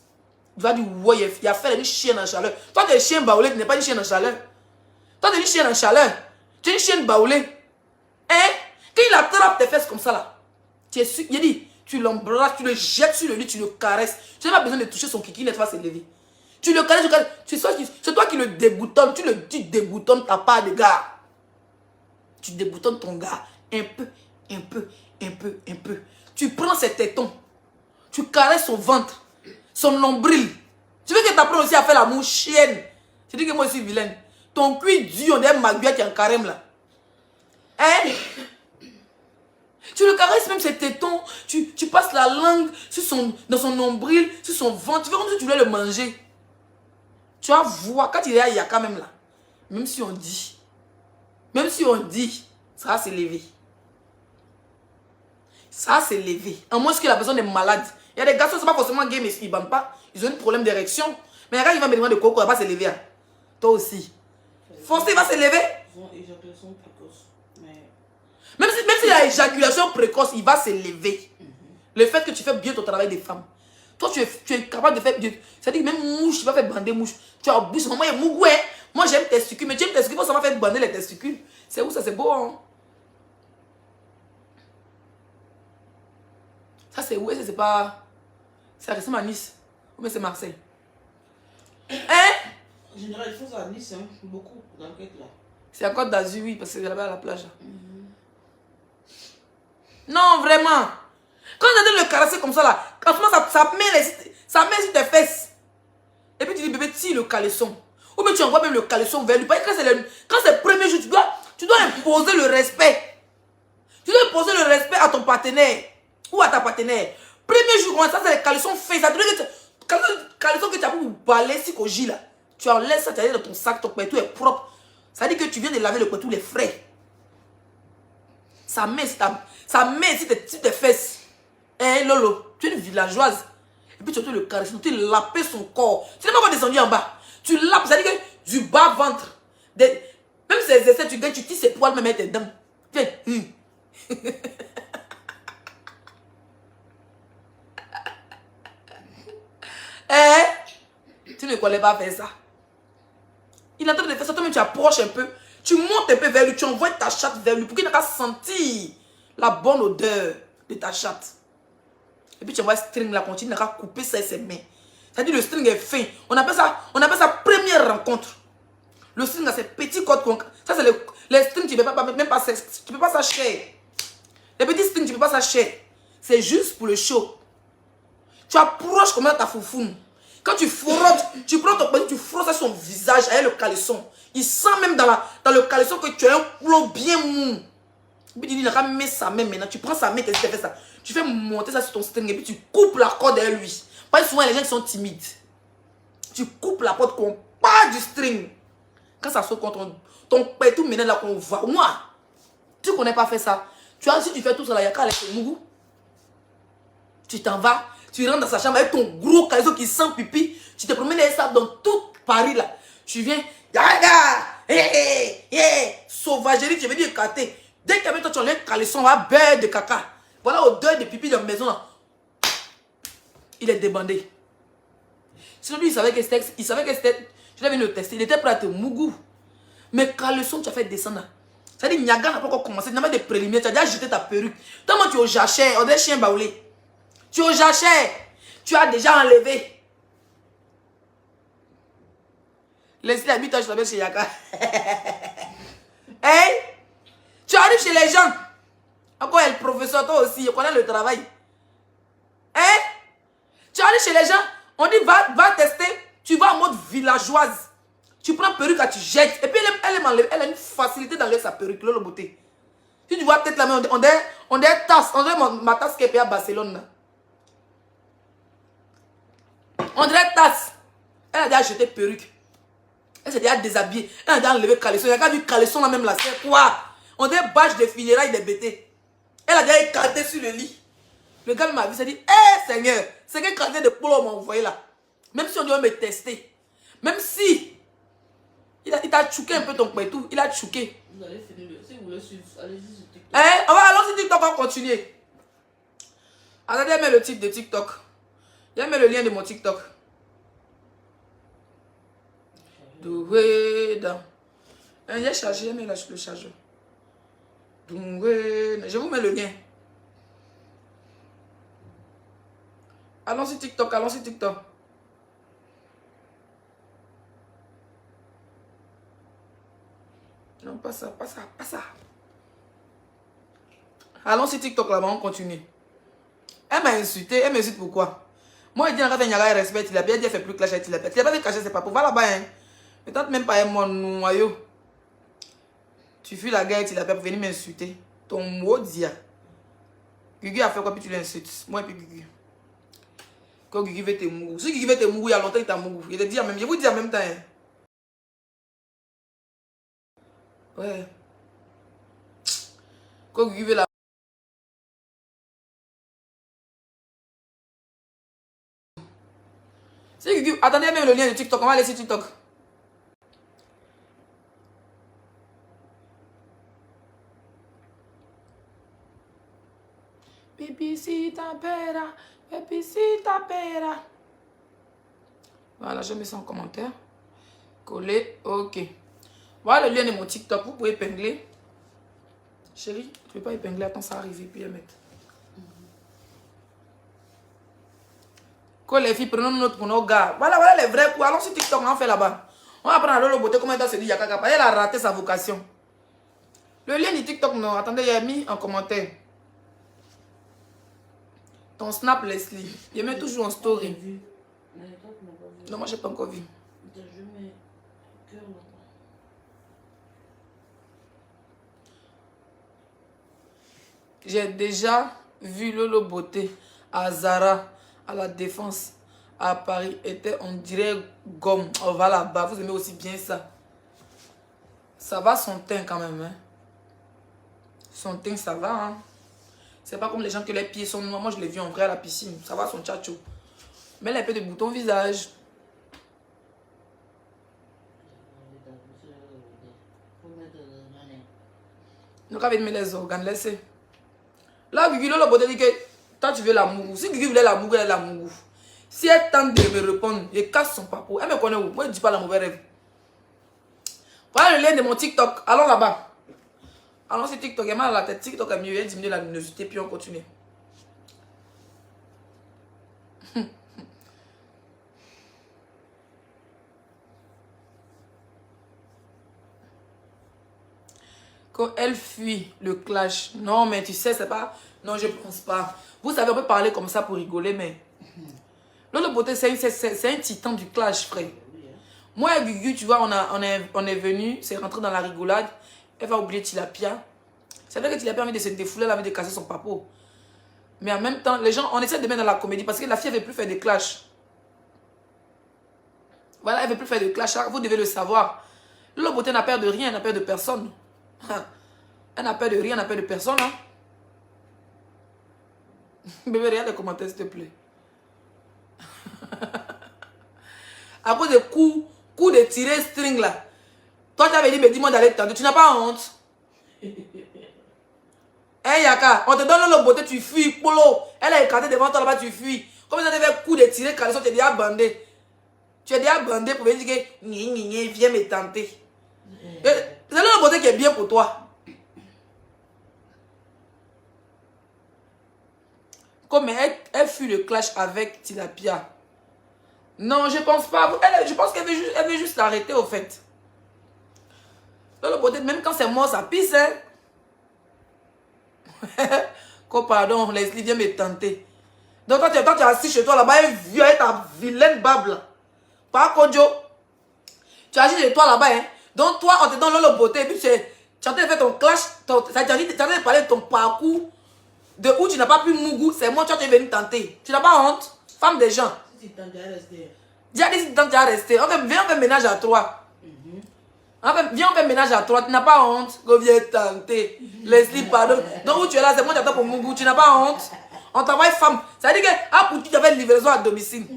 Tu vas dire ouais, il a fait une chienne en chaleur. Toi tu es chien baoulé, tu n'es pas une chienne en chaleur. Toi tu es une chienne en chaleur. Tu es une chienne baoulée. Hein? Quand il attrape tes fesses comme ça là, tu es sûr, il dit, tu l'embrasses, tu le jettes sur le lit, tu le caresses. Tu n'as pas besoin de toucher son kiki, il ne va pas se lever. Tu le caresses, c'est toi qui le déboutonnes, tu déboutonnes ta part de gars. Tu déboutonnes ton gars un peu. Tu prends ses tétons. Tu caresses son ventre. Son nombril. Tu veux que tu apprennes aussi à faire l'amour chienne. Tu dis que moi je suis vilaine. Ton cuir dur, on dirait Maguia qui est en carême là. Hein? Tu le caresses même ses tétons. Tu passes la langue dans son nombril, sur son ventre. Tu fais comme si tu voulais le manger. Tu vas voir, quand il est à Yaka même là, même si on dit, ça va s'élever. Ça c'est levé. En moins que la personne est malade. Il y a des garçons, ce n'est pas forcément gay, mais ils ne bandent pas. Ils ont un problème d'érection. Mais quand il va me demander de coco, il va pas se lever. Toi aussi. Forcément, il va se lever. Ils ont éjaculation précoce. Mais... Même s'il a éjaculation précoce, il va se lever. Le fait que tu fais bien ton travail des femmes. Toi, tu es capable de faire... C'est-à-dire même mouche, tu vas faire bander mouche. Tu as bouche, maman, il est mougou, hein. Moi, j'aime testicules, mais tu aimes testicules, ça va faire bander les testicules. C'est où ça, c'est beau, hein. Ça, c'est où? C'est pas... Ça ressemble à Nice. Ou bien c'est Marseille. Hein? En général, ils font ça à Nice, hein. Beaucoup, dans le là. C'est à Côte d'Azur, oui, parce que c'est là-bas à la plage. Non, vraiment. Quand on a le caresser comme ça, là, quand ça met sur tes fesses. Et puis tu dis, bébé, tire le caleçon. Ou bien tu envoies même le caleçon vers lui. Parce que quand c'est le premier jour, tu dois imposer le respect. Tu dois imposer le respect à ton partenaire. Ou à ta partenaire. Premier jour, ça c'est le caleçon fait. Ça te dit que le caleçon que tu as pour balayer si qu'on gît là. Tu en laisses ça, tu as dans ton sac, ton pétou est propre. Ça dit que tu viens de laver le pétou, les frais. Ça met ici tes fesses. Eh Lolo, tu es une villageoise. Et puis tu as le caresser, tu lapes son corps. Tu n'es pas descendu en bas. Tu lapes, ça dit que du bas ventre. Même ses essais, tu gagnes, tu tisses ses poils, même avec tes dents. Tiens. Tu ne connais pas faire ça. Il est en train de faire ça, toi-même tu approches un peu. Tu montes un peu vers lui, tu envoies ta chatte vers lui pour qu'il n'ait qu'à sentir la bonne odeur de ta chatte. Et puis tu envoies le string là, continue à couper ça et ses mains. C'est-à-dire le string est fin. On appelle ça première rencontre. Le string a ses petits codes. Ça c'est les strings, tu ne peux pas même pas, tu peux pas s'acheter. Les petits strings, tu ne peux pas s'acheter. C'est juste pour le show. Tu approches comme ta foufoune. Quand tu frottes, tu prends ton petit, tu frottes son visage avec le caleçon. Il sent même dans le caleçon que tu as un plomb bien mou. Et puis il n'a qu'à mettre sa main maintenant. Tu prends sa main, qu'est-ce que tu fais ça? Tu fais monter ça sur ton string et puis tu coupes la corde derrière lui. Parce que souvent les gens qui sont timides. Tu coupes la corde qu'on part du string. Quand ça saute contre ton pétou maintenant là qu'on va. Moi, tu ne connais pas faire ça. Si tu fais tout ça là, il y a qu'à aller au Mougou. Tu t'en vas. Tu rentres dans sa chambre avec ton gros caleçon qui sent pipi. Tu te promènes avec ça dans tout Paris là. Tu viens, sauvagerie, tu veux dire écarté. Dès que toi tu enlèves le caleçon, on va beurre de caca. Voilà odeur de pipi dans la maison là. Il est débandé. Sinon lui, il savait que c'était, je l'avais le tester, il était prêt à te mougou. Mais caleçon, tu as fait descendre là. Ça dit, Niaga n'a pas encore commencé, tu n'as pas de préliminaires, tu as déjà jeté ta perruque. Tellement tu es au jachère, on est chien baoulé. Tu es au jachère, tu as déjà enlevé. Laisse-les habiter, je t'appelle chez Yaka. Hein? Tu arrives chez les gens. Encore elle, professeur, toi aussi, je connais le travail. Hein? Tu arrives chez les gens, on dit va tester, tu vas en mode villageoise. Tu prends perruque, tu jettes. Et puis elle a une facilité d'enlever sa perruque, le beauté. Si tu vois peut-être la main, on dirait tasse, on dirait ma tasse qui est payée à Barcelone. Là. On dirait tasse. Elle a déjà jeté perruque. Elle s'est déjà déshabillée. Elle a déjà enlevé le caleçon. Il y a qu'à vu caleçon là même là. C'est quoi? On dirait bâche de funérailles des bêtés. Elle a déjà écarté sur le lit. Le gars m'a vu, il s'est dit, hé Seigneur, c'est quel quartier de polo m'a envoyé là. Même si on doit me tester. Même si il t'a chouqué un peu ton tout. Il a chouqué. Vous allez finir le... Si vous voulez suivre, allez-y sur TikTok. Hein? On va alors sur TikTok, on va continuer. Attendez, elle met le titre de TikTok. Elle met le lien de mon TikTok. Douéda. J'ai chargé, elle met le chargeur. Douéda. Je vous mets le lien. Allons sur TikTok, allons sur TikTok. Non, pas ça, pas ça, pas ça. Allons sur TikTok là-bas, on continue. Elle m'a insulté, elle m'insulte pourquoi? Moi, il dit, quand il y a un respect, il a bien dit, elle fait plus clash avec il a pas fait cacher, c'est pas pour. Va là-bas, hein. Peut-être même pas mon noyau. Tu fuis la guerre, il a pas pour venir m'insulter. Ton mot dia. Gugu a fait quoi, puis tu l'insultes. Moi et puis Gugu. Quand Gugu veut te mourir. Si Gugu veut te mourir, il y a longtemps, il t'a mouru. Il te dit en même, je vous dis en même temps. Hein. Ouais. Quand Gugu veut la. Si Gugu. Attendez même le lien de TikTok. On va aller sur TikTok. Pipicita pera. Pipicita pera. Voilà, je mets ça en commentaire. Coller. Ok. Voilà le lien de mon TikTok. Vous pouvez épingler. Chérie, tu ne peux pas épingler. Attends, ça arrive. Puis mettre. Quand les filles prennent notre pour nos gars. Voilà les vrais coups. Allons sur TikTok, on en fait là-bas. On va apprendre à l'eau beauté comment elle se dit Yaka. Elle a raté sa vocation. Le lien du TikTok, non. Attendez, il a mis en commentaire. Ton snap, Leslie. Il met toujours en story. Vu. Mais toi, tu n'as pas vu. Non, moi, je n'ai pas encore vu. Je mets cœur là-bas. J'ai déjà vu Lolo Beauté à Zara, à la Défense, à Paris. Était, on dirait, gomme. On va là-bas. Vous aimez aussi bien ça. Ça va son teint quand même. Hein? Son teint, ça va. Hein? C'est pas comme les gens que les pieds sont noirs. Moi, je l'ai vu en vrai à la piscine. Ça va son tchatcho. Mais elle a un peu de boutons au visage. Donc, avec les organes, laissez. Là, Gugu, le beauté dit que toi, tu veux la mougou. Si Gugu voulait la mougou, elle a la mougou. Si elle tente de me répondre, elle casse son papo. Elle me connaît où? Moi, je ne dis pas la mauvaise rêve. Voilà le lien de mon TikTok. Allons là-bas. Allons sur TikTok. Il y a mal à la tête. TikTok est mieux. Elle diminue la luminosité. Puis on continue. Quand elle fuit le clash. Non, mais tu sais, c'est pas... Non, je pense pas. Vous savez, on peut parler comme ça pour rigoler, mais... Lolo Beauté, c'est un titan du clash, frère. Moi et Gugu, tu vois, on est venu, c'est rentré dans la rigolade. Elle va oublier Tilapia. C'est vrai que Tilapia a envie de se défouler, elle a envie de casser son papo. Mais en même temps, les gens, on essaie de mettre dans la comédie parce que la fille, elle ne veut plus faire de clash. Voilà, elle ne veut plus faire de clash. Vous devez le savoir. Lolo Beauté n'a peur de rien, elle n'a peur de personne. Elle n'a peur de rien, elle n'a peur de personne. Hein? Bébé, regarde les commentaires, s'il te plaît. À cause des coups de tirer string là. Toi, tu avais dit, mais dis-moi d'aller tantôt. Tu n'as pas honte? Hein, Yaka, on te donne le beauté, tu fuis. Polo, elle a écarté devant toi là-bas, tu fuis. Comme ça, tu fait coup de tirer caleçon, tu es déjà bandé. Tu es déjà bandé pour venir dire que viens me tenter. C'est le beauté qui est bien pour toi. Comme elle fuit le clash avec Tilapia. Non, je pense pas. Je pense qu'elle veut juste l'arrêter au fait. Le beauté, même quand c'est mort, ça pisse. Hein? Pardon, Leslie, viens me tenter. Donc, toi, tu es assis chez toi là-bas, elle vient avec ta vilaine bable. Pas Kojo. Tu es assis chez toi là-bas. Hein? Donc, toi, on te donne le beauté. Et puis, tu es en train de faire ton clash. Tu es en train de parler de ton parcours. De où tu n'as pas pu mougou. C'est moi, tu es venu tenter. Tu n'as pas honte? Femme des gens. Si tu tentes à rester. Dis-à dit si tu tentes à rester. Viens, on fait ménage à trois. Viens, on fait ménage à trois. Tu n'as pas honte? Go, viens tenter. Leslie, pardon. Donc, où tu es là, c'est moi qui attends pour mougou. Tu n'as pas honte? On travaille femme. Ça veut dire que pour qui tu avais une livraison à domicile.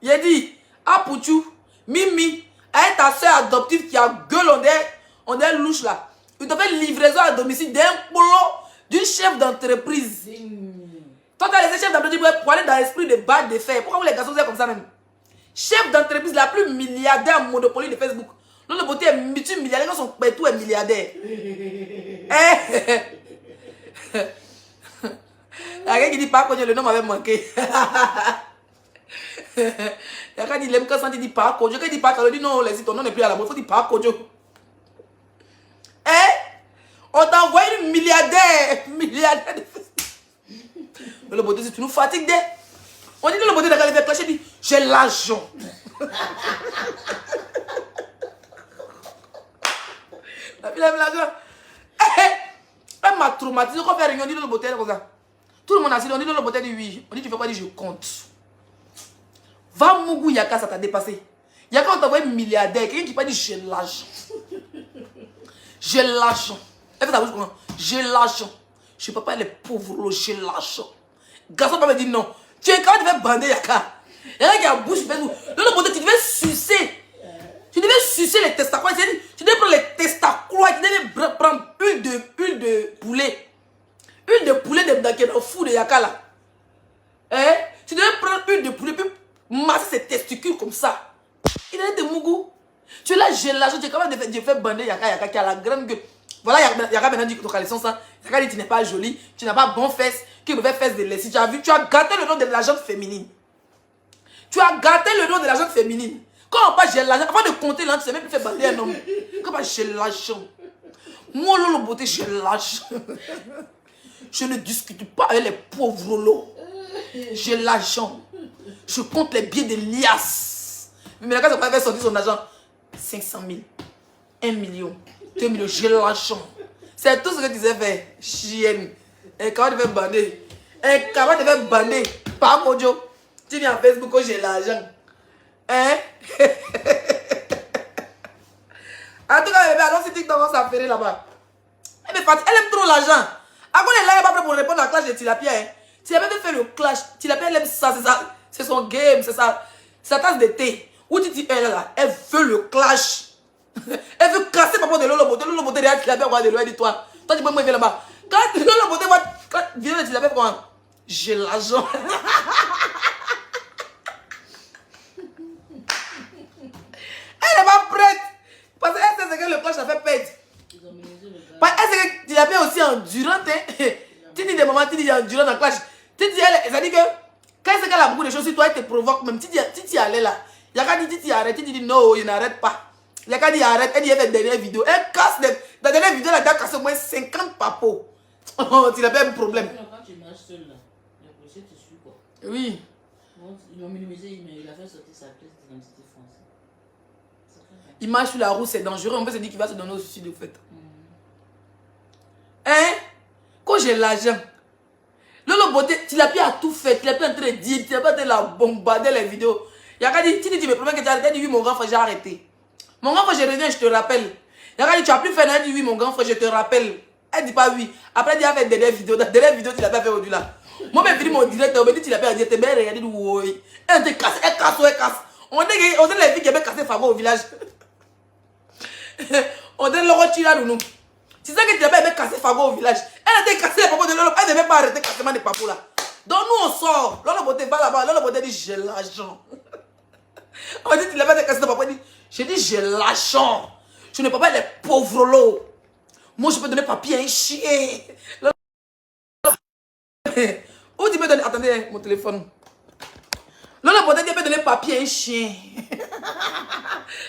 Il a dit, pour tu, Mimi, avec ta soeur adoptive qui a gueule, on est louche là. Il t'a fait une livraison à domicile d'un boulot d'une chef d'entreprise. Toi, tu as laissé chef d'entreprise pour aller dans l'esprit de bas de fer. Pourquoi vous les garçons, vous êtes comme ça même? Chef d'entreprise la plus milliardaire monopoly de Facebook. Non, le beauté est multimilliardaire, quand son pétou est milliardaire. Il y a quelqu'un qui dit pas que le nom m'avait manqué. Il y a quelqu'un qui dit quand il dit pas Kojo. Quand il dit pas Kojo, il dit non, laisse ton nom n'est plus à la mode. Il faut dire pas Kojo. On t'a envoyé une milliardaire. Milliardaire de Facebook. Mais le beauté, si tu nous fatigues, on dit que le beauté d'accord, il fait clasher, il dit j'ai l'argent. La fille aime l'argent. Elle m'a traumatisé. Quand on fait réunion, on dit le beauté comme ça. Tout le monde a dit, on dit le beauté, dit oui. On dit tu fais quoi? Il dit je compte. Va Mougou Yaka, ça t'a dépassé. Yaka, on t'a envoyé milliardaire. Quelqu'un qui peut dire j'ai l'argent. J'ai l'argent. Elle fait sa bouche comment? J'ai l'argent. Je ne peux pas les pauvres, j'ai l'argent. Garçon va me dire non. Tu es quand tu vas bander Yaka. Yaka qui a bouche Facebook. Le beauté, tu devais sucer. Tu devais sucer les testacroix. Tu devais prendre les testacroix. Tu devais prendre huile de poulet. Huile de poulet dans le fou de Yaka là. Tu devais prendre huile de poulet puis masser ses testicules comme ça. Il est de Mougou. Tu es là, j'ai l'argent. Tu es capable de faire bander Yaka qui a la grande gueule. Voilà, Yaka maintenant dit que ton caleçon ça. Yaka dit que tu n'es pas jolie. Tu n'as pas bon fesses. Qui me fait fesses de lessive. Tu as vu, tu as gâté le nom de la gente féminine. Tu as gâté le nom de la gente féminine. Quand on parle j'ai l'argent, avant de compter là, tu sais même plus faire bander un homme. Quand on parle j'ai l'argent. Moi, le beauté, j'ai l'argent. Je ne discute pas avec les pauvres lots. J'ai l'argent. Je compte les billets de l'IAS. Mais quand ça va faire sortir son argent, 500 000, 1 million, 2 millions, j'ai l'argent. C'est tout ce que tu sais faire, chienne. Et quand tu fais bander, et quand tu fais bander, par Kojo, tu viens à Facebook, oh, j'ai l'argent. Hein? En tout cas, bébé, alors si TikTok commence à faire là-bas. Elle aime trop l'argent. Après, elle n'est pas prête pour répondre à la clash de Tilapia. Hein. Tilapia veut faire le clash. Tilapia, elle aime ça, c'est ça. C'est son game, c'est ça. Sa tasse de thé. Où tu dis, elle là, elle veut le clash. Elle veut casser papa de Lolo Beauté. Lolo Beauté, derrière Tilapia, va de loin, dis-toi. Toi, tu peux me faire là-bas. Quand Lolo Beauté va. Quand vient de Tilapia, comment? J'ai l'argent. Elle n'est pas prête. Parce qu'elle sait que le clash, ça fait perdre. Elle sait que Tilapia est aussi endurante. Hein? Tu dis des moments, tu dis endurante dans le clash. Tu dis, ça dit que quand elle sait qu'elle a beaucoup de choses, si toi, elle te provoque, même si tu y allais là, Yaka dit, tu arrêtes, tu dis non, il n'arrête pas. Yaka dit arrête, elle dit, elle fait une dernière vidéo. Elle casse dans la dernière vidéo, elle a cassé au moins 50 papos. Oh, Tilapia a un problème. Quand tu marches seul là, les policiers te suivent quoi. Oui. Ils l'ont minimisé, mais il a fait sortir sa pièce d'identité française. Il marche sur la route, c'est dangereux. On peut se dire qu'il va se donner au suicide au fait. Hein? Quand j'ai l'argent, Lolo Beauté, Tilapia a tout fait. Tilapia est en train de dire, Tilapia est en train de la bombarder les vidéos. Yaka dit, tu dis, mais problème que tu as arrêté. Elle dit, oui, mon grand frère, j'ai arrêté. Mon grand frère, je reviens, je te rappelle. Yaka dit, tu as plus fait, elle dit, oui, mon grand frère, je te rappelle. Elle dit pas oui. Après, elle a fait dernière vidéo. Dans la dernière vidéo, tu l'as pas fait aujourd'hui là. Moi, je fini mon direct. On me dit, tu l'as pas dit. Tu m'as regardé. Oui. Elle te casse. Elle casse. Elle casse. On dit les filles qui avaient cassé Fago au village. On dit le retirer à nous. C'est ça que tu n'as pas cassé Fago au village. Elle a été cassée les papos de Lolo. Elle ne devait pas arrêter le cassement des papos là. Donc nous, on sort. Lolo Beauté va là-bas. Lolo Beauté dit, j'ai l'argent. On dit, tu l'as pas cassé ton papa. Il dit, j'ai dit, j'ai l'argent. Je ne peux pas les pauvres lots. Moi, je peux donner papier à un chien. Où tu peux donner... Attendez, mon téléphone. Lolo Beauté peut donner papier à un chien.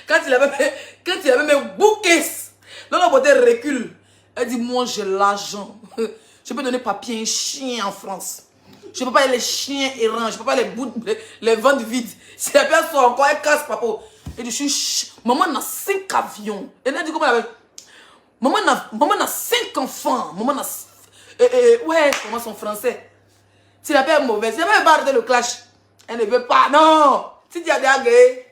Quand il avait mes bouquets, Lolo Beauté recule. Elle dit, moi, j'ai l'argent. Je peux donner papier à un chien en France. Je ne peux pas les chiens errants. Je ne peux pas les vendre vides. Si la personne sort encore, elle casse, papa. Elle dit, maman a 5 avions. Elle a dit, comment elle avait... Maman a 5 enfants. Maman a... ouais, comment son français? Si la personne est mauvaise, elle ne veut pas arrêter le clash. Elle ne veut pas. Non. Si tu as déjà gagné...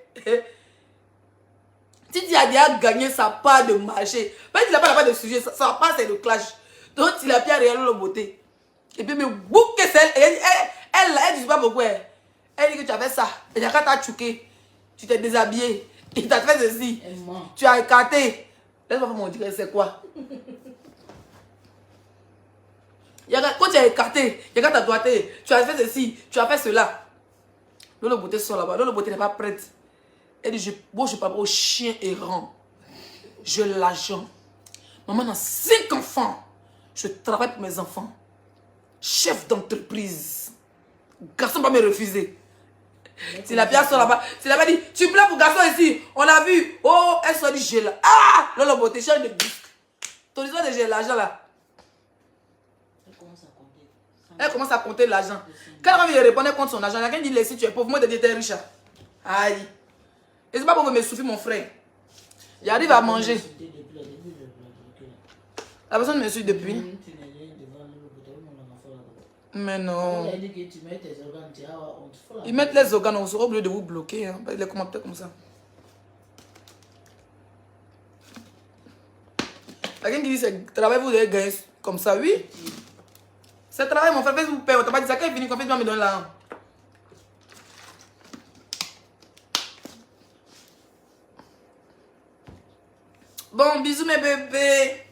Si tu as déjà gagné sa part de marché, parce qu'il n'a pas la part de sujet, sa part c'est le clash. Donc il a bien réalisé le beauté. Et puis, mais bouquet, elle dit pas pourquoi. Elle dit que tu as fait ça. Et quand tu as choqué, tu t'es déshabillé. Il t'a fait ceci. Tu as écarté. Laisse-moi faire mon direct, c'est quoi? Quand tu as écarté, quand tu as doigté, tu as fait ceci, tu as fait cela. Lolo Beauté sort là-bas. Lolo Beauté n'est pas prête. Elle dit, moi je parle au chien errant. J'ai l'argent. Maman a 5 enfants. Je travaille pour mes enfants. Chef d'entreprise. Garçon ne va pas me refuser. Si la pièce sort là-bas, si la dit, tu plais pour garçon ici, on l'a vu. Oh, elle se dit, j'ai là. Ah, Lolo Beauté, change de disque. Ton histoire de j'ai l'argent là. Elle commence à compter l'argent. Quand elle va répondre, elle compte son argent. Il y a quelqu'un qui dit, si tu es pauvre, moi je te dis, tu es riche. Aïe. Et c'est pas pour me souffrir, mon frère. J'arrive à manger. La personne me suit depuis. Mais non. Ils mettent les organes au lieu de vous bloquer. Hein. Les commentaires comme ça. Quelqu'un qui dit c'est travail, vous devez gagner comme ça, oui. C'est travail, mon frère, vous paye. On t'a pas dit ça. Quand il finit, confiance, me donne l'argent. Bon, bisous mes bébés.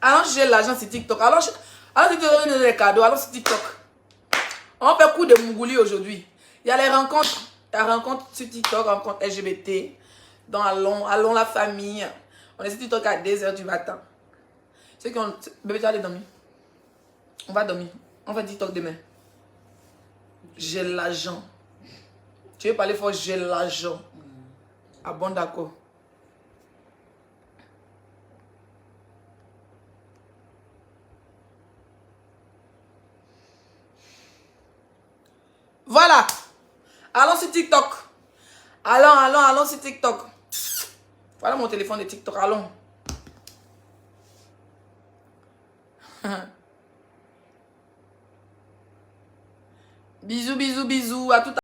Alors, j'ai l'argent sur TikTok. Alors, TikTok donne des cadeaux. Alors, sur TikTok. On fait coup de Mougouli aujourd'hui. Il y a les rencontres. Il y a rencontres sur TikTok, rencontres LGBT. Donc, allons la famille. On est sur TikTok à 2h du matin. Ceux qui ont... Bébé, tu vas aller dormir. On va dormir. On fait TikTok demain. J'ai l'argent. Tu veux parler fort, j'ai l'argent. Ah bon, d'accord. Voilà. Allons sur TikTok. Allons sur TikTok. Voilà mon téléphone de TikTok. Allons. Bisous, bisous, bisous. À tout à l'heure.